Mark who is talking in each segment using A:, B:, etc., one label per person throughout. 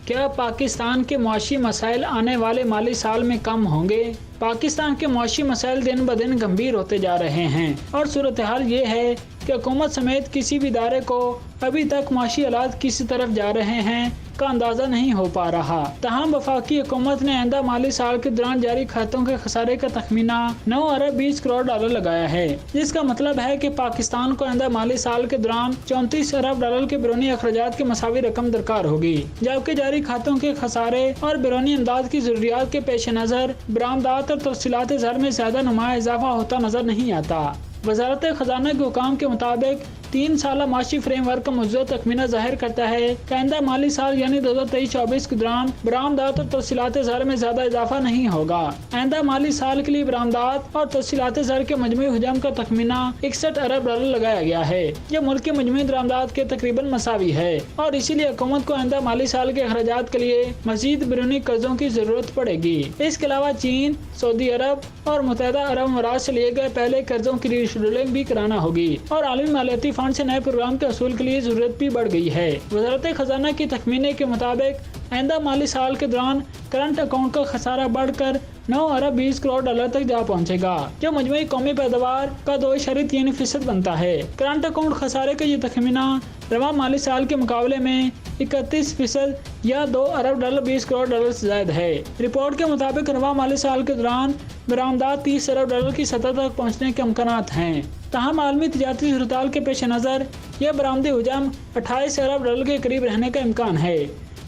A: کیا پاکستان کے معاشی مسائل آنے والے مالی سال میں کم ہوں گے؟ پاکستان کے معاشی مسائل دن بدن گمبھیر ہوتے جا رہے ہیں اور صورتحال یہ ہے کہ حکومت سمیت کسی بھی ادارے کو ابھی تک معاشی حالات کس طرف جا رہے ہیں کا اندازہ نہیں ہو پا رہا۔ تاہم وفاقی حکومت نے آئندہ مالی سال کے دوران جاری کھاتوں کے خسارے کا تخمینہ 9 ارب 20 کروڑ ڈالر لگایا ہے، جس کا مطلب ہے کہ پاکستان کو آئندہ مالی سال کے دوران 34 ارب ڈالر کے بیرونی اخراجات کی مساوی رقم درکار ہوگی، جبکہ جاری کھاتوں کے خسارے اور بیرونی امداد کی ضروریات کے پیش نظر برآمدات اور ترسیلات زر میں زیادہ نمایاں اضافہ ہوتا نظر نہیں آتا۔ وزارت خزانہ کے حکام کے مطابق 3 سالہ معاشی فریم ورک کا موضوع تخمینہ ظاہر کرتا ہے کہ آئندہ مالی سال یعنی 2023-24 کے دوران برآمدات اور ترسیلات زر میں زیادہ اضافہ نہیں ہوگا۔ آئندہ مالی سال کے لیے برآمدات اور ترسیلات زر کے مجموعی حجم کا تخمینہ 61 ارب ڈالر لگایا گیا ہے، جو ملک کے مجموعی درآمدات کے تقریباً مساوی ہے، اور اسی لیے حکومت کو آئندہ مالی سال کے اخراجات کے لیے مزید بیرونی قرضوں کی ضرورت پڑے گی۔ اس کے علاوہ چین، سعودی عرب اور متحدہ عرب امارات سے لیے گئے پہلے قرضوں کی ری شیڈولنگ بھی کرانا ہوگی، اور عالمی مالیاتی فنڈ سے نئے پروگرام کے حصول کے لیے ضرورت بھی بڑھ گئی ہے۔ وزارت خزانہ کی تخمینے کے مطابق آئندہ مالی سال کے دوران کرنٹ اکاؤنٹ کا خسارہ بڑھ کر 9 ارب 20 کروڑ ڈالر تک جا پہنچے گا، جو مجموعی قومی پیداوار کا 2.3% بنتا ہے۔ کرنٹ اکاؤنٹ خسارے کا یہ تخمینہ رواں مالی سال کے مقابلے میں 31% یا 2 ارب ڈالر 20 کروڑ ڈالر سے زائد ہے۔ رپورٹ کے مطابق رواں مالی سال کے دوران برآمدات 30 ارب ڈالر کی سطح تک پہنچنے کے امکانات ہیں۔ تاہم عالمی تجارتی صورتحال کے پیش نظر یہ برآمدی حجم 28 ارب ڈالر کے قریب رہنے کا امکان ہے،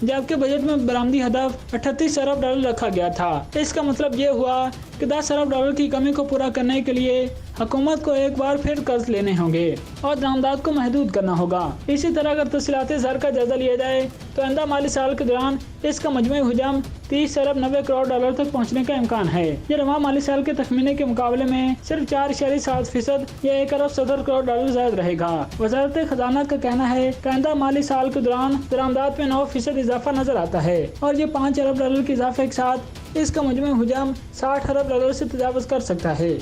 A: جبکہ بجٹ میں برآمدی ہدف 38 ارب ڈالر رکھا گیا تھا۔ اس کا مطلب یہ ہوا کہ 10 ارب ڈالر کی کمی کو پورا کرنے کے لیے حکومت کو ایک بار پھر قرض لینے ہوں گے اور درآمدات کو محدود کرنا ہوگا۔ اسی طرح اگر ترسیلات زر کا جائزہ لیا جائے تو آئندہ مالی سال کے دوران اس کا مجموعی حجم 30 ارب 90 کروڑ ڈالر تک پہنچنے کا امکان ہے۔ یہ رواں مالی سال کے تخمینے کے مقابلے میں صرف 4.7% یا 1 ارب 70 کروڑ ڈالر زائد رہے گا۔ وزارت خزانہ کا کہنا ہے کہ آئندہ مالی سال کے دوران درآمدات میں 9% اضافہ نظر آتا ہے، اور یہ 5 ارب ڈالر کے اضافے کے ساتھ اس کا مجموعی حجم 60 ارب ڈالر سے تجاوز کر سکتا ہے۔